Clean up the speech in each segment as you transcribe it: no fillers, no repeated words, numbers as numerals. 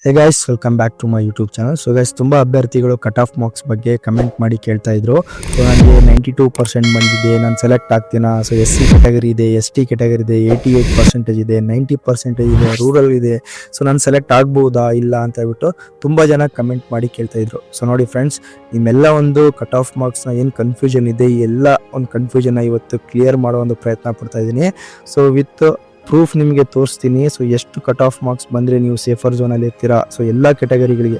Hey guys, welcome back to my YouTube channel. So guys, ತುಂಬ ಅಭ್ಯರ್ಥಿಗಳು cut off marks ಬಗ್ಗೆ comment ಮಾಡಿ ಕೇಳ್ತಾ ಇದ್ರು. ಸೊ ನನಗೆ 92% ಬಂದಿದೆ, ನಾನು ಸೆಲೆಕ್ಟ್ ಆಗ್ತೀನಾ? ಸೊ SC ಕ್ಯಾಟಗರಿ ಇದೆ, ST ಕ್ಯಾಟಗರಿ ಇದೆ, 88% ಇದೆ, 90% ಇದೆ, ರೂರಲ್ ಇದೆ. ಸೊ ನಾನು ಸೆಲೆಕ್ಟ್ ಆಗ್ಬೋದಾ ಇಲ್ಲ ಅಂತ ಹೇಳ್ಬಿಟ್ಟು ತುಂಬ ಜನ ಕಮೆಂಟ್ ಮಾಡಿ ಕೇಳ್ತಾ ಇದ್ರು. ಸೊ ನೋಡಿ ಫ್ರೆಂಡ್ಸ್, ನಿಮ್ಮೆಲ್ಲ ಒಂದು ಕಟ್ ಆಫ್ ಮಾರ್ಕ್ಸ್ನ ಏನು ಕನ್ಫ್ಯೂಷನ್ ಇದೆ, ಎಲ್ಲ ಒಂದು ಕನ್ಫ್ಯೂಷನ್ನ ಇವತ್ತು ಕ್ಲಿಯರ್ ಮಾಡೋ ಒಂದು ಪ್ರಯತ್ನ ಪಡ್ತಾ ಇದ್ದೀನಿ. ಸೊ ವಿತ್ ಪ್ರೂಫ್ ನಿಮಗೆ ತೋರಿಸ್ತೀನಿ. ಸೊ ಎಷ್ಟು ಕಟ್ ಆಫ್ ಮಾರ್ಕ್ಸ್ ಬಂದರೆ ನೀವು ಸೇಫರ್ ಝೋನಲ್ಲಿ ಇರ್ತೀರಾ. ಸೊ ಎಲ್ಲ ಕ್ಯಾಟಗರಿಗಳಿಗೆ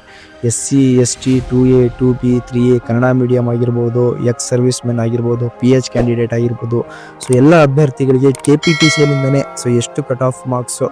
SC ST 2A 2B 3A Kannada medium ಆಗಿರ್ಬೋದು, ಸರ್ವಿಸ್ ಮೆನ್ ಆಗಿರ್ಬೋದು, PH ಕ್ಯಾಂಡಿಡೇಟ್ ಆಗಿರ್ಬೋದು. ಸೊ ಎಲ್ಲ ಅಭ್ಯರ್ಥಿಗಳಿಗೆ KPTCLinದನೇ ಸೊ ಎಷ್ಟು ಕಟ್ ಆಫ್ ಮಾರ್ಕ್ಸ್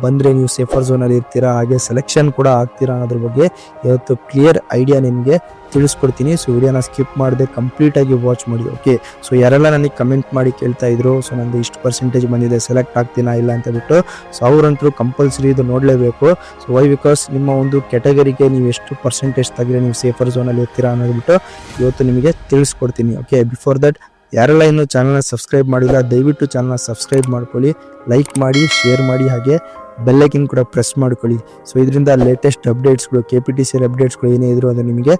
ಬಂದರೆ ನೀವು ಸೇಫರ್ ಝೋನಲ್ಲಿ ಇರ್ತೀರಾ, ಹಾಗೆ ಸೆಲೆಕ್ಷನ್ ಕೂಡ ಆಗ್ತೀರಾ ಅನ್ನೋದ್ರ ಬಗ್ಗೆ ಇವತ್ತು ಕ್ಲಿಯರ್ ಐಡಿಯಾ ನಿಮಗೆ ತಿಳಿಸ್ಕೊಡ್ತೀನಿ. ಸೊ ವಿಡಿಯೋನ ಸ್ಕಿಪ್ ಮಾಡದೆ ಕಂಪ್ಲೀಟಾಗಿ ವಾಚ್ ಮಾಡಿ. ಓಕೆ, ಸೊ ಯಾರೆಲ್ಲ ನನಗೆ ಕಮೆಂಟ್ ಮಾಡಿ ಕೇಳ್ತಾ ಇದ್ರು, ಸೊ ನಂದು ಇಷ್ಟು ಪರ್ಸೆಂಟೇಜ್ ಬಂದಿದೆ, ಸೆಲೆಕ್ಟ್ ಆಗ್ತೀನಾ ಇಲ್ಲ ಅಂತ ಬಿಟ್ಟು, ಸೊ ಅವರಂತೂ ಕಂಪಲ್ಸರಿ ಇದು ನೋಡಲೇಬೇಕು. ಸೊ ವೈ ಬಿಕಾಸ್ ನಿಮ್ಮ ಒಂದು ಕ್ಯಾಟಗರಿಗೆ ನೀವು ಎಷ್ಟು ಪರ್ಸೆಂಟೇಜ್ ತೆಗೆದ್ರೆ ನೀವು ಸೇಫರ್ ಝೋನಲ್ಲಿ ಇರ್ತೀರಾ ಅನ್ನೋದ್ಬಿಟ್ಟು ಇವತ್ತು ನಿಮಗೆ ತಿಳಿಸ್ಕೊಡ್ತೀನಿ. ಓಕೆ, ಬಿಫೋರ್ ದಟ್ ಯಾರೆಲ್ಲ ಇನ್ನೂ ಚಾನಲ್ನ ಸಬ್ಸ್ಕ್ರೈಬ್ ಮಾಡಿಲ್ಲ, ದಯವಿಟ್ಟು ಚಾನಲ್ನ ಸಬ್ಸ್ಕ್ರೈಬ್ ಮಾಡ್ಕೊಳ್ಳಿ, ಲೈಕ್ ಮಾಡಿ, ಶೇರ್ ಮಾಡಿ, ಹಾಗೆ ಬೆಲ್ಲೈಕನ್ ಕೂಡ ಪ್ರೆಸ್ ಮಾಡ್ಕೊಳ್ಳಿ. ಸೊ ಇದರಿಂದ ಲೇಟೆಸ್ಟ್ ಅಪ್ಡೇಟ್ಸ್ಗಳು, KPTCL ಅಪ್ಡೇಟ್ಸ್ಗಳು ಏನೇ ಇದ್ರು ಅದು ನಿಮಗೆ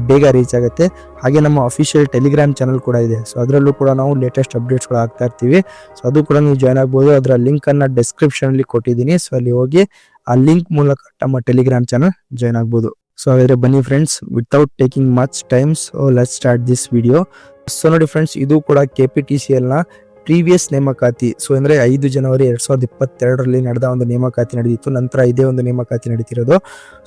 ಬೇಗ ರೀಚ್ ಆಗುತ್ತೆ. ಹಾಗೆ ನಮ್ಮ ಅಫಿಷಿಯಲ್ ಟೆಲಿಗ್ರಾಮ್ ಚಾನಲ್ ಕೂಡ ಇದೆ. ಸೊ ಅದರಲ್ಲೂ ಕೂಡ ನಾವು ಲೇಟೆಸ್ಟ್ ಅಪ್ಡೇಟ್ಸ್ಗಳು ಆಗ್ತಾ ಇರ್ತೀವಿ. ಸೊ ಅದು ಕೂಡ ನೀವು ಜಾಯ್ನ್ ಆಗ್ಬೋದು. ಅದರ ಲಿಂಕನ್ನು ಡಿಸ್ಕ್ರಿಪ್ಷನಲ್ಲಿ ಕೊಟ್ಟಿದ್ದೀನಿ. ಸೊ ಅಲ್ಲಿ ಹೋಗಿ ಆ ಲಿಂಕ್ ಮೂಲಕ ನಮ್ಮ ಟೆಲಿಗ್ರಾಮ್ ಚಾನಲ್ ಜಾಯ್ನ್ ಆಗ್ಬೋದು. ಸೊ ಹಾಗಾದರೆ ಬನ್ನಿ friends, without taking much times let's start this video. So ನೋಡಿ ಫ್ರೆಂಡ್ಸ್, ಇದು ಕೂಡ KPTCLನ ಪ್ರೀವಿಯಸ್ ನೇಮಕಾತಿ. ಸೊ ಅಂದರೆ 5 ಜನವರಿ 2022ರಲ್ಲಿ ನಡೆದ ಒಂದು ನೇಮಕಾತಿ ನಡೆದಿತ್ತು. ನಂತರ ಇದೇ ಒಂದು ನೇಮಕಾತಿ ನಡೀತಿರೋದು.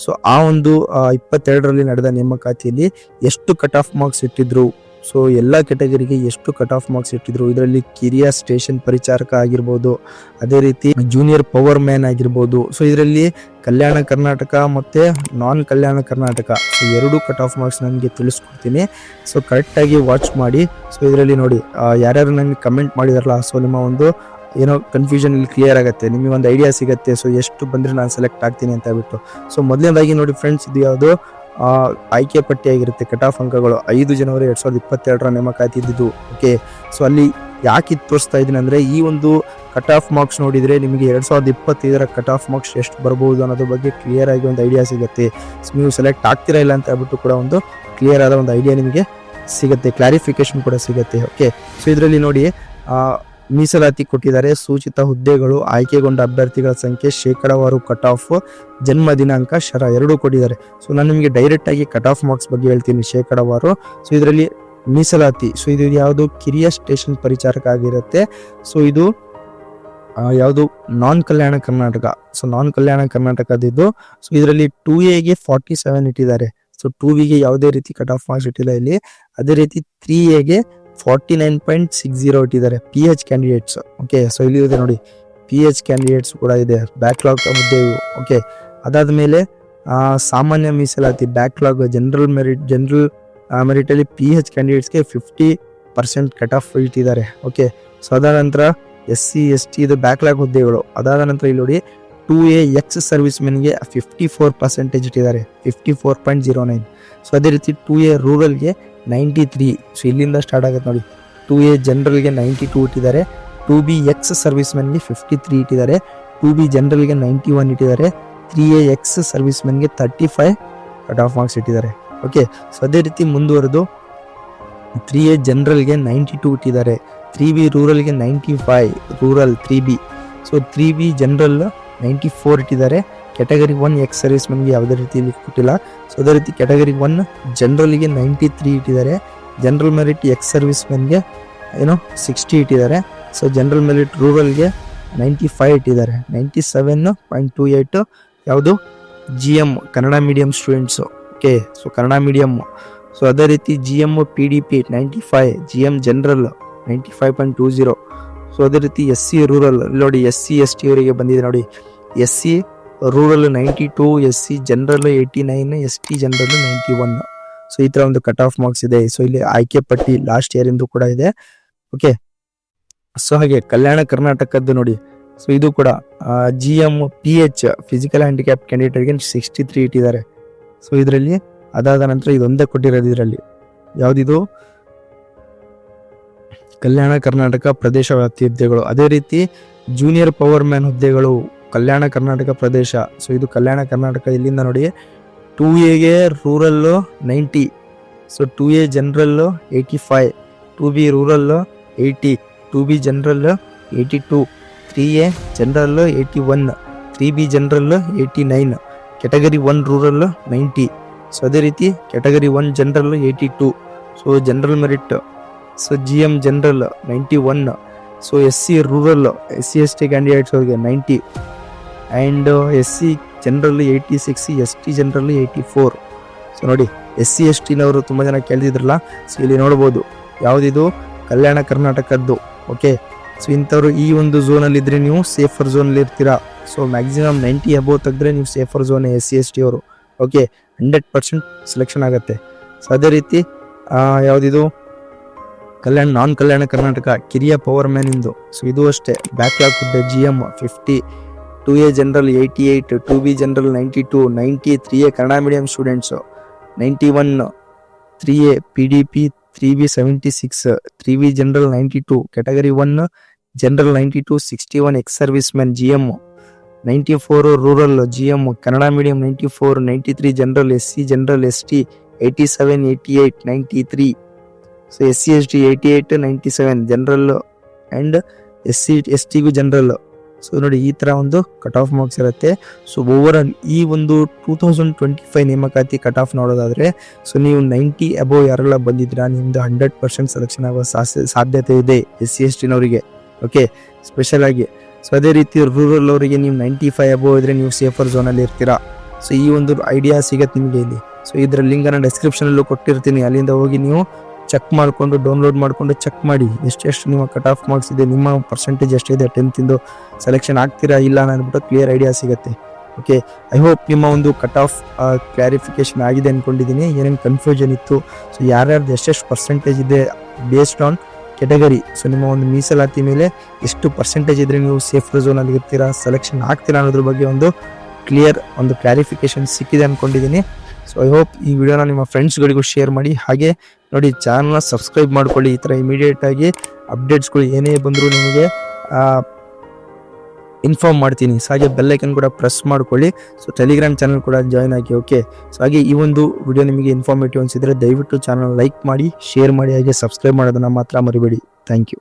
ಸೊ ಆ ಒಂದು 22ರಲ್ಲಿ ನಡೆದ ನೇಮಕಾತಿಯಲ್ಲಿ ಎಷ್ಟು ಕಟ್ ಆಫ್ ಮಾರ್ಕ್ಸ್ ಇಟ್ಟಿದ್ರು, ಸೊ ಎಲ್ಲ ಕ್ಯಾಟಗರಿಗೆ ಎಷ್ಟು ಕಟ್ ಆಫ್ ಮಾರ್ಕ್ಸ್ ಇಟ್ಟಿದ್ರು, ಇದರಲ್ಲಿ ಕಿರಿಯ ಸ್ಟೇಷನ್ ಪರಿಚಾರಕ ಆಗಿರ್ಬೋದು, ಅದೇ ರೀತಿ ಜೂನಿಯರ್ ಪವರ್ ಮ್ಯಾನ್ ಆಗಿರ್ಬೋದು. ಸೊ ಇದರಲ್ಲಿ ಕಲ್ಯಾಣ ಕರ್ನಾಟಕ ಮತ್ತು ನಾನ್ ಕಲ್ಯಾಣ ಕರ್ನಾಟಕ, ಸೊ ಎರಡೂ ಕಟ್ ಆಫ್ ಮಾರ್ಕ್ಸ್ ನನಗೆ ತಿಳಿಸ್ಕೊಡ್ತೀನಿ. ಸೊ ಕರೆಕ್ಟಾಗಿ ವಾಚ್ ಮಾಡಿ. ಸೊ ಇದರಲ್ಲಿ ನೋಡಿ ಯಾರ್ಯಾರು ನನಗೆ ಕಮೆಂಟ್ ಮಾಡಿದಾರಲ್ಲ, ಸೊ ನಿಮ್ಮ ಒಂದು ಏನೋ ಕನ್ಫ್ಯೂಷನ್ ಇಲ್ಲಿ ಕ್ಲಿಯರ್ ಆಗುತ್ತೆ, ನಿಮಗೆ ಒಂದು ಐಡಿಯಾ ಸಿಗುತ್ತೆ. ಸೊ ಎಷ್ಟು ಬಂದರೆ ನಾನು ಸೆಲೆಕ್ಟ್ ಆಗ್ತೀನಿ ಅಂತ ಹೇಳ್ಬಿಟ್ಟು. ಸೊ ಮೊದಲನೇದಾಗಿ ನೋಡಿ ಫ್ರೆಂಡ್ಸ್, ಇದು ಯಾವುದು ಆಯ್ಕೆ ಪಟ್ಟಿಯಾಗಿರುತ್ತೆ. ಕಟ್ ಆಫ್ ಅಂಕಗಳು 5 ಜನವರಿ 2022ರ ನೇಮಕಾತಿ ಇದ್ದಿದ್ದು. ಓಕೆ, ಸೊ ಅಲ್ಲಿ ಯಾಕೆ ಇದು ತೋರಿಸ್ತಾ ಇದ್ದೀನಿ ಅಂದರೆ, ಈ ಒಂದು ಕಟ್ ಆಫ್ ಮಾರ್ಕ್ಸ್ ನೋಡಿದರೆ ನಿಮಗೆ 2025ರ ಕಟ್ ಆಫ್ ಮಾರ್ಕ್ಸ್ ಎಷ್ಟು ಬರ್ಬೋದು ಅನ್ನೋದ್ರ ಬಗ್ಗೆ ಕ್ಲಿಯರ್ ಆಗಿ ಒಂದು ಐಡಿಯಾ ಸಿಗುತ್ತೆ. ಸೊ ನೀವು ಸೆಲೆಕ್ಟ್ ಆಗ್ತೀರಾ ಇಲ್ಲ ಅಂತ ಹೇಳ್ಬಿಟ್ಟು ಕೂಡ ಒಂದು ಕ್ಲಿಯರ್ ಆದ ಒಂದು ಐಡಿಯಾ ನಿಮಗೆ ಸಿಗುತ್ತೆ, ಕ್ಲಾರಿಫಿಕೇಶನ್ ಕೂಡ ಸಿಗುತ್ತೆ. ಓಕೆ, ಸೊ ಇದರಲ್ಲಿ ನೋಡಿ ಮೀಸಲಾತಿ ಕೊಟ್ಟಿದ್ದಾರೆ, ಸೂಚಿತ ಹುದ್ದೆಗಳು, ಆಯ್ಕೆಗೊಂಡ ಅಭ್ಯರ್ಥಿಗಳ ಸಂಖ್ಯೆ, ಶೇಕಡಾವಾರು ಕಟ್ ಆಫ್, ಜನ್ಮ ದಿನಾಂಕ, ಎರಡೂ ಕೊಟ್ಟಿದ್ದಾರೆ. ಸೊ ನಾನು ನಿಮಗೆ ಡೈರೆಕ್ಟ್ ಆಗಿ ಕಟ್ ಆಫ್ ಮಾರ್ಕ್ಸ್ ಬಗ್ಗೆ ಹೇಳ್ತೀನಿ, ಶೇಕಡಾವಾರು. ಸೊ ಇದರಲ್ಲಿ ಮೀಸಲಾತಿ, ಸೊ ಇದು ಯಾವುದು ಕಿರಿಯ ಸ್ಟೇಷನ್ ಪರಿಚಾರಕ ಆಗಿರುತ್ತೆ. ಸೊ ಇದು ಯಾವುದು ನಾನ್ ಕಲ್ಯಾಣ ಕರ್ನಾಟಕ. ಸೊ ನಾನ್ ಕಲ್ಯಾಣ ಕರ್ನಾಟಕದಿದ್ದು. ಸೊ ಇದರಲ್ಲಿ 2Aಗೆ 47 ಇಟ್ಟಿದ್ದಾರೆ. ಸೊ 2Bಗೆ ಯಾವುದೇ ರೀತಿ ಕಟ್ ಆಫ್ ಮಾರ್ಕ್ಸ್ ಇಟ್ಟಿಲ್ಲ ಇಲ್ಲಿ. ಅದೇ ರೀತಿ 3Aಗೆ 49.60 ಇಟ್ಟಿದ್ದಾರೆ PH ಕ್ಯಾಂಡಿಡೇಟ್ಸ್. ಓಕೆ, ಸೊ ಇಲ್ಲಿ ಇದೆ ನೋಡಿ, PH ಕ್ಯಾಂಡಿಡೇಟ್ಸ್ ಕೂಡ ಇದೆ, ಬ್ಯಾಕ್ಲಾಗ್ ಹುದ್ದೆ. ಓಕೆ, ಅದಾದ ಮೇಲೆ ಸಾಮಾನ್ಯ ಮೀಸಲಾತಿ, ಬ್ಯಾಕ್ಲಾಗ್, ಜನರಲ್ ಮೆರಿಟಲ್ಲಿ PH ಕ್ಯಾಂಡಿಡೇಟ್ಸ್ಗೆ 50% ಕಟ್ ಆಫ್ ಇಟ್ಟಿದ್ದಾರೆ. ಓಕೆ, ಸೊ ಅದಾದ ನಂತರ SC ST ಇದು ಬ್ಯಾಕ್ಲಾಗ್ ಹುದ್ದೆಗಳು. ಅದಾದ ನಂತರ ಇಲ್ಲಿ ನೋಡಿ 2A ಸರ್ವಿಸ್ ಮೆನ್ಗೆ 54% ಇಟ್ಟಿದ್ದಾರೆ, 54.09. ಸೊ ಅದೇ ರೀತಿ 2A ರೂರಲ್ಗೆ 93. ಸೊ ಇಲ್ಲಿಂದ ಸ್ಟಾರ್ಟ್ ಆಗುತ್ತೆ ನೋಡಿ. 2A ಜನರಲ್ಗೆ 92 ಇಟ್ಟಿದ್ದಾರೆ, 2B ಸರ್ವಿಸ್ ಮೆನ್ಗೆ 53 ಇಟ್ಟಿದ್ದಾರೆ, 2B ಜನರಲ್ಗೆ 91 ಇಟ್ಟಿದ್ದಾರೆ, 3A ಸರ್ವಿಸ್ ಮೆನ್ಗೆ 35 ಕಟ್ ಆಫ್ ಮಾರ್ಕ್ಸ್ ಇಟ್ಟಿದ್ದಾರೆ. ಓಕೆ, ಸೊ ಅದೇ ರೀತಿ ಮುಂದುವರೆದು 3A ಜನರಲ್ಗೆ 92 ಇಟ್ಟಿದ್ದಾರೆ, 3B ರೂರಲ್ಗೆ 95, rural 3B. So 3B general 94 ಇಟ್ಟಿದ್ದಾರೆ. ಕ್ಯಾಟಗರಿ 1 ಸರ್ವಿಸ್ ಮೆನ್ಗೆ ಯಾವುದೇ ರೀತಿಯಲ್ಲಿ ಕೊಟ್ಟಿಲ್ಲ. ಸೊ ಅದೇ ರೀತಿ ಕ್ಯಾಟಗರಿ 1 ಜನರಲ್ಗೆ 93 ಇಟ್ಟಿದ್ದಾರೆ, ಜನರಲ್ ಮೆರಿಟ್ ಸರ್ವಿಸ್ ಮೆನ್ಗೆ 60 ಇಟ್ಟಿದ್ದಾರೆ. ಸೊ ಜನರಲ್ ಮೆರಿಟ್ ರೂರಲ್ಗೆ 95 ಇಟ್ಟಿದ್ದಾರೆ, 97.28 ಯಾವುದು GM Kannada medium students. Okay, so Kannada medium. So ಅದೇ ರೀತಿ GM PDP 95, GM general 95.20. So ಅದೇ ರೀತಿ SC ರೂರಲ್ ನೋಡಿ, SC ST ಅವರಿಗೆ ಬಂದಿದೆ ನೋಡಿ, SC rural 92, SC general 89, ST general 91. So ಈ ಥರ ಒಂದು ಕಟ್ ಆಫ್ ಮಾರ್ಕ್ಸ್ ಇದೆ. ಸೊ ಇಲ್ಲಿ ಆಯ್ಕೆ ಪಟ್ಟಿ ಲಾಸ್ಟ್ ಇಯರ್ ಇಂದು ಕೂಡ ಇದೆ. ಓಕೆ, ಸೊ ಹಾಗೆ ಕಲ್ಯಾಣ ಕರ್ನಾಟಕದ್ದು ನೋಡಿ. ಸೊ ಇದು ಕೂಡ GM PH ಫಿಸಿಕಲ್ ಹ್ಯಾಂಡಿಕ್ಯಾಪ್ ಕ್ಯಾಂಡಿಡೇಟ್ಗೆ 63 ಇಟ್ಟಿದ್ದಾರೆ. ಸೊ ಇದರಲ್ಲಿ ಅದಾದ ನಂತರ ಇದೊಂದೇ ಕೊಟ್ಟಿರೋದು ಇದರಲ್ಲಿ. ಯಾವುದಿದು ಕಲ್ಯಾಣ ಕರ್ನಾಟಕ ಪ್ರದೇಶ ವ್ಯಾಪ್ತಿ ಹುದ್ದೆಗಳು. ಅದೇ ರೀತಿ ಜೂನಿಯರ್ ಪವರ್ ಮ್ಯಾನ್ ಹುದ್ದೆಗಳು ಕಲ್ಯಾಣ ಕರ್ನಾಟಕ ಪ್ರದೇಶ. ಸೊ ಇದು ಕಲ್ಯಾಣ ಕರ್ನಾಟಕ. ಇಲ್ಲಿಂದ ನೋಡಿ 2Aಗೆ ರೂರಲ್ಲು 90, ಸೊ 2A ಜನರಲ್ಲು 85, 2B ರೂರಲ್ಲು 80, 2B ಜನರಲ್ಲು 82, 3A ಜನರಲ್ಲು 81, 3B ಜನರಲ್ಲು 89, ಕೆಟಗರಿ 1 ರೂರಲ್ಲು 90. ಸೊ ಅದೇ ರೀತಿ ಕೆಟಗರಿ 1 ಜನರಲ್ಲು 82. So general merit, so GM general 91. So SC rural, SC/ST candidates ಅವ್ರಿಗೆ 90 and SC general 86, ST general 84. So ನೋಡಿ SC/STನವರು ತುಂಬ ಜನ ಕೇಳ್ತಿದ್ರಲ್ಲ, ಸೊ ಇಲ್ಲಿ ನೋಡ್ಬೋದು ಯಾವುದಿದು ಕಲ್ಯಾಣ ಕರ್ನಾಟಕದ್ದು. ಓಕೆ, ಸೊ ಇಂಥವ್ರು ಈ ಒಂದು ಝೋನಲ್ಲಿ ಇದ್ರೆ ನೀವು ಸೇಫರ್ ಝೋನಲ್ಲಿ ಇರ್ತೀರಾ. ಸೊ ಮ್ಯಾಕ್ಸಿಮಮ್ 90 ಅಬೋವ್ ತೆಗೆದ್ರೆ ನೀವು ಸೇಫರ್ ಝೋನ್ SC/ST ಅವರು. ಓಕೆ, 100% ಸೆಲೆಕ್ಷನ್ ಆಗುತ್ತೆ. ಸೊ ಅದೇ ರೀತಿ ಯಾವುದಿದು ನಾನ್ ಕಲ್ಯಾಣ ಕರ್ನಾಟಕ ಕಿರಿಯ ಪವರ್ ಮ್ಯಾನ್ ಇಂದು. ಸೊ ಇದು ಅಷ್ಟೇ ಬ್ಯಾಕ್ಲಾಗ್ ಹುದ್ದೆ GM 50, 2A general 88, 2B general 92, 90 3A Kannada medium students 91, 3A PDP, 3B 76, 3B general 92, category 1 general 92, 61 ex service man GM 94, rural GM Kannada medium 94, 93 general SC general ST 87, 88, 93. So SC/ST 88, 97 general and SC/STಗೂ general. So ನೋಡಿ ಈ ಥರ ಒಂದು cut off marks ಇರುತ್ತೆ. So over all ಈ ಒಂದು 2025 ನೇಮಕಾತಿ cut off ನೋಡೋದಾದರೆ, ಸೊ ನೀವು 90 ಅಬೋವ್ ಯಾರೆಲ್ಲ ಬಂದಿದ್ದೀರಾ ನಿಮ್ಮದು 100% ಸೆಲೆಕ್ಷನ್ ಆಗೋ ಸಾಧ್ಯತೆ ಇದೆ SC/STನವರಿಗೆ. ಓಕೆ, ಸ್ಪೆಷಲ್ ಆಗಿ. ಸೊ ಅದೇ ರೀತಿ ರೂರಲ್ ಅವರಿಗೆ ನೀವು 95 ಅಬೋವ್ ಇದ್ದರೆ ನೀವು ಸೇಫರ್ ಝೋನಲ್ಲಿ ಇರ್ತೀರಾ. ಸೊ ಈ ಒಂದು ಐಡಿಯಾ ಸಿಗತ್ತೆ ನಿಮಗೆ ಇಲ್ಲಿ. ಸೊ ಇದರ ಲಿಂಕನ್ನು ಡಿಸ್ಕ್ರಿಪ್ಷನಲ್ಲೂ ಕೊಟ್ಟಿರ್ತೀನಿ, ಅಲ್ಲಿಂದ ಹೋಗಿ ನೀವು ಚೆಕ್ ಮಾಡಿಕೊಂಡು ಡೌನ್ಲೋಡ್ ಮಾಡಿಕೊಂಡು ಚೆಕ್ ಮಾಡಿ ಎಷ್ಟು ನಿಮ್ಮ ಕಟ್ ಆಫ್ ಮಾರ್ಕ್ಸ್ ಇದೆ, ನಿಮ್ಮ ಪರ್ಸೆಂಟೇಜ್ ಎಷ್ಟಿದೆ 10th ಸೆಲೆಕ್ಷನ್ ಆಗ್ತೀರಾ ಇಲ್ಲ ಅಂದ್ಬಿಟ್ಟು ಕ್ಲಿಯರ್ ಐಡಿಯಾ ಸಿಗುತ್ತೆ. ಓಕೆ, ಐ ಹೋಪ್ ನಿಮ್ಮ ಒಂದು ಕಟ್ ಆಫ್ ಕ್ಲಾರಿಫಿಕೇಶನ್ ಆಗಿದೆ ಅಂದ್ಕೊಂಡಿದ್ದೀನಿ. ಏನೇನು ಕನ್ಫ್ಯೂಷನ್ ಇತ್ತು, ಸೊ ಯಾರ್ಯಾರ್ದು ಎಷ್ಟೆಷ್ಟು ಪರ್ಸೆಂಟೇಜ್ ಇದೆ ಬೇಸ್ಡ್ ಆನ್ ಕೆಟಗರಿ, ಸೊ ನಿಮ್ಮ ಒಂದು ಮೀಸಲಾತಿ ಮೇಲೆ ಎಷ್ಟು ಪರ್ಸೆಂಟೇಜ್ ಇದ್ದರೆ ನೀವು ಸೇಫರ್ ಝೋನಲ್ಲಿ ಇರ್ತೀರಾ, ಸೆಲೆಕ್ಷನ್ ಆಗ್ತೀರಾ ಅನ್ನೋದ್ರ ಬಗ್ಗೆ ಒಂದು ಕ್ಲಿಯರ್ ಒಂದು ಕ್ಲಾರಿಫಿಕೇಶನ್ ಸಿಕ್ಕಿದೆ ಅಂದ್ಕೊಂಡಿದ್ದೀನಿ. ಸೊ ಐ ಹೋಪ್ ಈ ವಿಡಿಯೋನ ನಿಮ್ಮ ಫ್ರೆಂಡ್ಸ್ಗಳಿಗೂ ಶೇರ್ ಮಾಡಿ. ಹಾಗೆ ನೋಡಿ ಚಾನಲ್ನ ಸಬ್ಸ್ಕ್ರೈಬ್ ಮಾಡ್ಕೊಳ್ಳಿ. ಈ ಥರ ಇಮಿಡಿಯೇಟಾಗಿ ಅಪ್ಡೇಟ್ಸ್ಗಳು ಏನೇ ಬಂದರೂ ನಿಮಗೆ ಇನ್ಫಾರ್ಮ್ ಮಾಡ್ತೀನಿ. ಸೊ ಹಾಗೆ ಬೆಲ್ಲೈಕನ್ ಕೂಡ ಪ್ರೆಸ್ ಮಾಡ್ಕೊಳ್ಳಿ. ಸೊ ಟೆಲಿಗ್ರಾಮ್ ಚಾನಲ್ ಕೂಡ ಜಾಯ್ನ್ ಆಗಿ. ಓಕೆ, ಸೊ ಹಾಗೆ ಈ ಒಂದು ವಿಡಿಯೋ ನಿಮಗೆ ಇನ್ಫಾರ್ಮೇಟಿವ್ ಅನಿಸಿದರೆ ದಯವಿಟ್ಟು ಚಾನಲ್ ಲೈಕ್ ಮಾಡಿ, ಶೇರ್ ಮಾಡಿ, ಹಾಗೆ ಸಬ್ಸ್ಕ್ರೈಬ್ ಮಾಡೋದನ್ನು ಮಾತ್ರ ಮರಿಬೇಡಿ. Thank you.